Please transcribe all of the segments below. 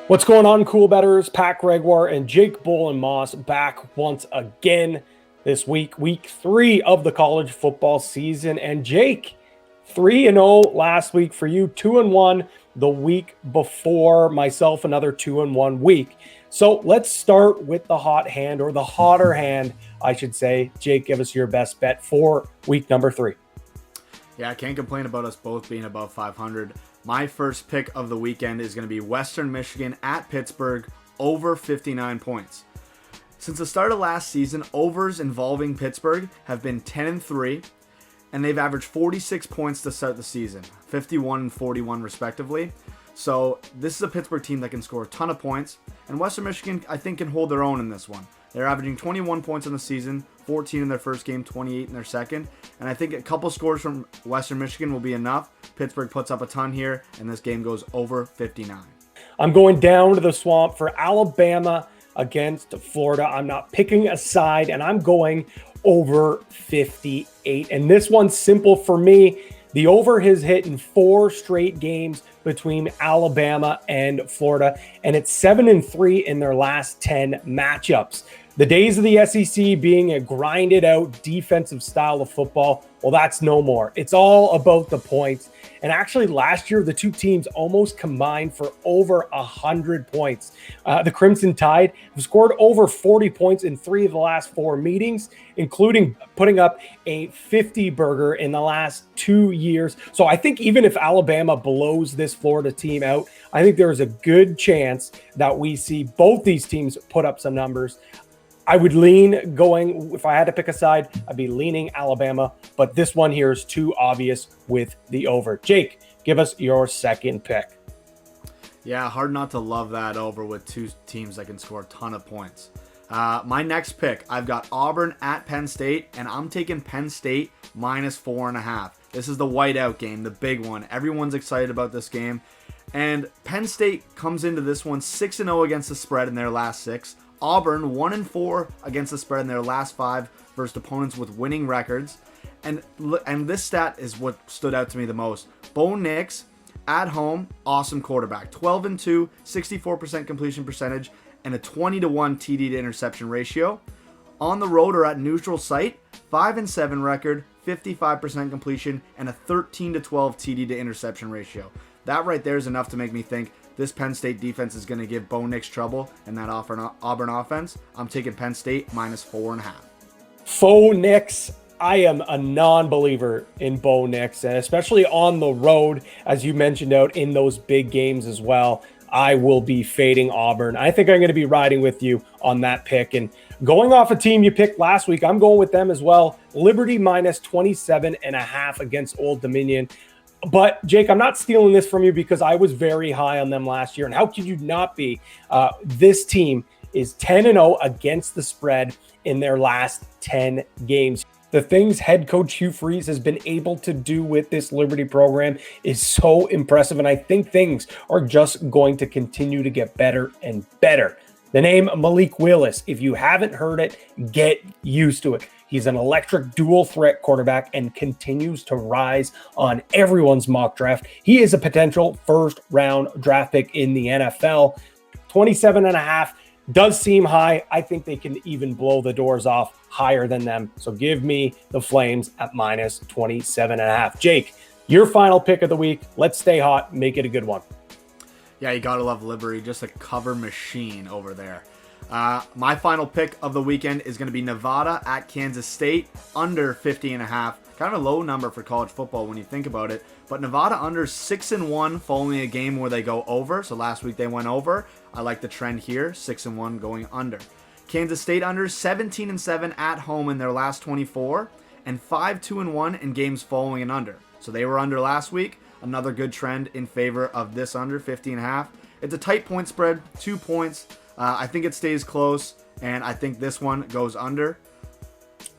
What's going on, Cool Betters? Pat Gregoire and Jake Bolin Moss back once again this week, week 3 of the college football season. And Jake, 3-0 last week for you, 2-1 the week before, myself another 2-1 week. So let's start with the hot hand, or the hotter hand, I should say. Jake, give us your best bet for week number 3. Yeah, I can't complain about us both being above 500. My first pick of the weekend is going to be Western Michigan at Pittsburgh, over 59 points. Since the start of last season, overs involving Pittsburgh have been 10-3, and they've averaged 46 points to start the season, 51 and 41 respectively. So this is a Pittsburgh team that can score a ton of points, and Western Michigan, I think, can hold their own in this one. They're averaging 21 points in the season, 14 in their first game, 28 in their second. And I think a couple scores from Western Michigan will be enough. Pittsburgh puts up a ton here, and this game goes over 59. I'm going down to the swamp for Alabama against Florida. I'm not picking a side, and I'm going over 58. And this one's simple for me. The over has hit in 4 straight games between Alabama and Florida, and it's 7-3 in their last 10 matchups. The days of the SEC being a grinded out defensive style of football, well, that's no more. It's all about the points. And actually last year, the two teams almost combined for over 100 points. The Crimson Tide have scored over 40 points in 3 of the last 4 meetings, including putting up a 50 burger in the last 2 years. So I think even if Alabama blows this Florida team out, I think there's a good chance that we see both these teams put up some numbers. I would lean going, if I had to pick a side, I'd be leaning Alabama, but this one here is too obvious with the over. Jake, give us your second pick. Yeah, hard not to love that over with two teams that can score a ton of points. My next pick, I've got Auburn at Penn State, and I'm taking Penn State minus 4.5. This is the whiteout game, the big one. Everyone's excited about this game. And Penn State comes into this one 6-0 against the spread in their last 6. Auburn 1-4 against the spread in their last 5 versus opponents with winning records. And this stat is what stood out to me the most. Bo Nix at home, awesome quarterback. 12-2, 64% completion percentage, and a 20-1 TD to interception ratio. On the road or at neutral site, 5-7 record, 55% completion, and a 13-12 TD to interception ratio. That right there is enough to make me think this Penn State defense is going to give Bo Nix trouble in that Auburn offense. I'm taking Penn State minus 4.5. Bo Nix. I am a non-believer in Bo Nix, and especially on the road, as you mentioned out in those big games as well. I will be fading Auburn. I think I'm going to be riding with you on that pick. And going off a team you picked last week, I'm going with them as well. Liberty minus 27.5 against Old Dominion. But, Jake, I'm not stealing this from you because I was very high on them last year. And how could you not be? This team is 10-0 against the spread in their last 10 games. The things head coach Hugh Freeze has been able to do with this Liberty program is so impressive. And I think things are just going to continue to get better and better. The name Malik Willis, if you haven't heard it, get used to it. He's an electric dual threat quarterback and continues to rise on everyone's mock draft. He is a potential first round draft pick in the NFL. 27.5 does seem high. I think they can even blow the doors off higher than them. So give me the Flames at minus 27.5. Jake, your final pick of the week. Let's stay hot. Make it a good one. Yeah, you gotta love Liberty. Just a cover machine over there. My final pick of the weekend is going to be Nevada at Kansas State, under 50.5. Kind of a low number for college football when you think about it. But Nevada under 6-1 following a game where they go over. So last week they went over. I like the trend here, 6-1 going under. Kansas State under 17-7 at home in their last 24, and 5-2-1 in games following an under. So they were under last week. Another good trend in favor of this under 50.5. It's a tight point spread, 2 points. I think it stays close, and I think this one goes under.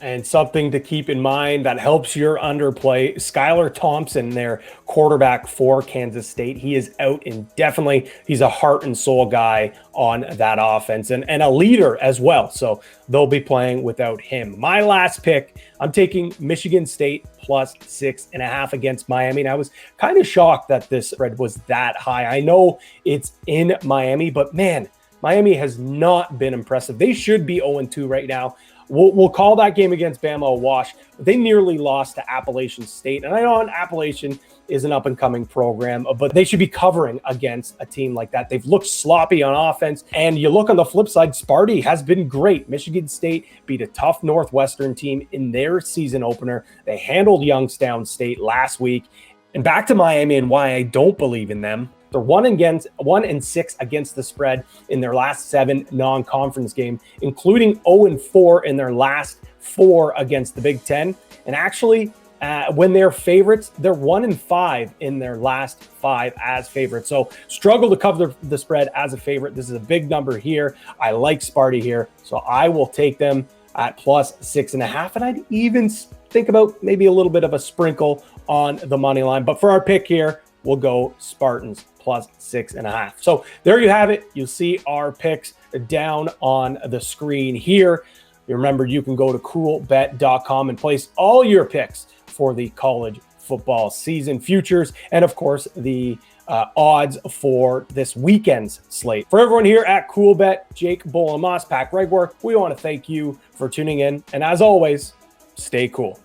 And something to keep in mind that helps your underplay, Skylar Thompson, their quarterback for Kansas State. He is out indefinitely. He's a heart and soul guy on that offense and a leader as well. So they'll be playing without him. My last pick, I'm taking Michigan State plus 6.5 against Miami. And I was kind of shocked that this spread was that high. I know it's in Miami, but man, Miami has not been impressive. They should be 0-2 right now. We'll call that game against Bama a wash. They nearly lost to Appalachian State. And I know Appalachian is an up-and-coming program, but they should be covering against a team like that. They've looked sloppy on offense. And you look on the flip side, Sparty has been great. Michigan State beat a tough Northwestern team in their season opener. They handled Youngstown State last week. And back to Miami and why I don't believe in them. They're 1-6 against the spread in their last 7 non-conference games, including 0-4 in their last 4 against the Big Ten. And actually, when they're favorites, they're 1-5 in their last 5 as favorites. So struggle to cover the spread as a favorite. This is a big number here. I like Sparty here, so I will take them at plus 6.5. And I'd even think about maybe a little bit of a sprinkle on the money line. But for our pick here, we'll go Spartans plus 6.5. So there you have it. You'll see our picks down on the screen here. Remember, you can go to coolbet.com and place all your picks for the college football season futures and, of course, the odds for this weekend's slate. For everyone here at Coolbet, Jake, Bolin, Gregoire, we want to thank you for tuning in. And as always, stay cool.